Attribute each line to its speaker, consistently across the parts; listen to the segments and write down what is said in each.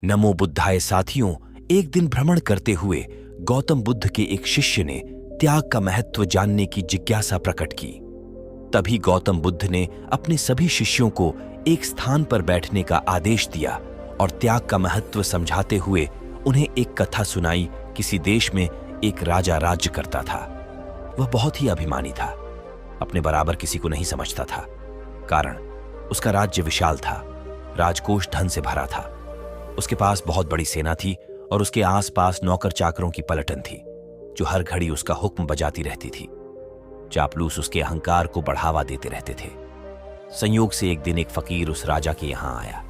Speaker 1: नमो बुद्धाय साथियों, एक दिन भ्रमण करते हुए गौतम बुद्ध के एक शिष्य ने त्याग का महत्व जानने की जिज्ञासा प्रकट की। तभी गौतम बुद्ध ने अपने सभी शिष्यों को एक स्थान पर बैठने का आदेश दिया और त्याग का महत्व समझाते हुए उन्हें एक कथा सुनाई। किसी देश में एक राजा राज्य करता था। वह बहुत ही अभिमानी था, अपने बराबर किसी को नहीं समझता था। कारण उसका राज्य विशाल था, राजकोष धन से भरा था। उसके पास बहुत बड़ी सेना थी और उसके आसपास नौकर चाकरों की पलटन थी जो हर घड़ी उसका हुक्म बजाती रहती थी। चापलूस उसके अहंकार को बढ़ावा देते रहते थे। संयोग से एक दिन एक फकीर उस राजा के यहां आया।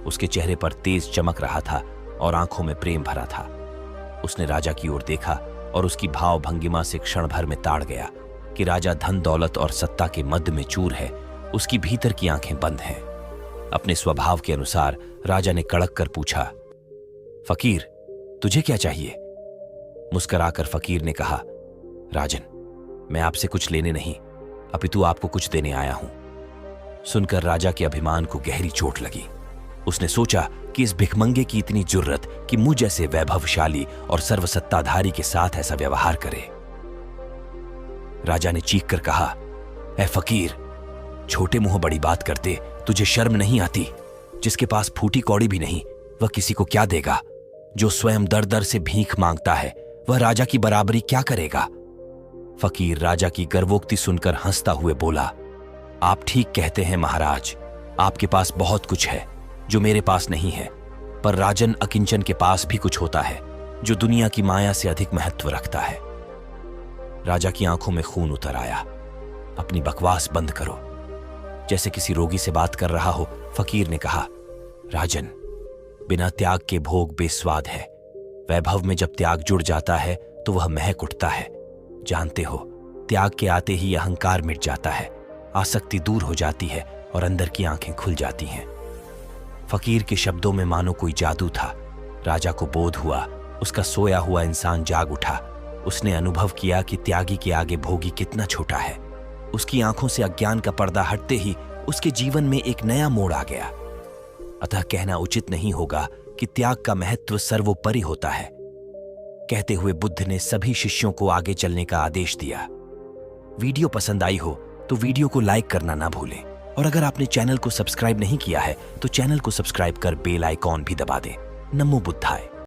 Speaker 1: उसके चेहरे पर तेज चमक रहा था और आंखों में प्रेम भरा था। उसने राजा की ओर देखा और उसकी भाव भंगिमा से क्षण भर में ताड़ गया कि राजा धन दौलत और सत्ता के मद में चूर है। उसकी भीतर की आंखें बंद हैं। अपने स्वभाव के अनुसार राजा ने कड़क कर पूछा, फकीर, तुझे क्या चाहिए? मुस्कुराकर फकीर ने कहा, राजन, मैं आपसे कुछ लेने नहीं अपितु आपको कुछ देने आया हूं। सुनकर राजा के अभिमान को गहरी चोट लगी। उसने सोचा कि इस भिखमंगे की इतनी जुर्रत कि मुझ जैसे वैभवशाली और सर्वसत्ताधारी के साथ ऐसा व्यवहार करे। राजा ने चीख कर कहा, ऐ फकीर, छोटे मुंह बड़ी बात करते, तुझे शर्म नहीं आती? जिसके पास फूटी कौड़ी भी नहीं, वह किसी को क्या देगा? जो स्वयं दर दर से भीख मांगता है, वह राजा की बराबरी क्या करेगा? फकीर राजा की गर्वोक्ति सुनकर हंसता हुए बोला, आप ठीक कहते हैं महाराज, आपके पास बहुत कुछ है जो मेरे पास नहीं है। पर राजन, अकिंचन के पास भी कुछ होता है जो दुनिया की माया से अधिक महत्व रखता है। राजा की आंखों में खून उतर आया। अपनी बकवास बंद करो, जैसे किसी रोगी से बात कर रहा हो। फकीर ने कहा, राजन, बिना त्याग के भोग बेस्वाद है। वैभव में जब त्याग जुड़ जाता है तो वह महक उठता है। जानते हो, त्याग के आते ही अहंकार मिट जाता है, आसक्ति दूर हो जाती है और अंदर की आंखें खुल जाती हैं। फकीर के शब्दों में मानो कोई जादू था। राजा को बोध हुआ, उसका सोया हुआ इंसान जाग उठा। उसने अनुभव किया कि त्यागी के आगे भोगी कितना छोटा है। उसकी आंखों से अज्ञान का पर्दा हटते ही उसके जीवन में एक नया मोड़ आ गया। अतः कहना उचित नहीं होगा कि त्याग का महत्व सर्वोपरि होता है। कहते हुए बुद्ध ने सभी शिष्यों को आगे चलने का आदेश दिया। वीडियो पसंद आई हो तो वीडियो को लाइक करना ना भूलें और अगर आपने चैनल को सब्सक्राइब नहीं किया है तो चैनल को सब्सक्राइब कर बेल आइकॉन भी दबा दें। नमो बुद्धाय।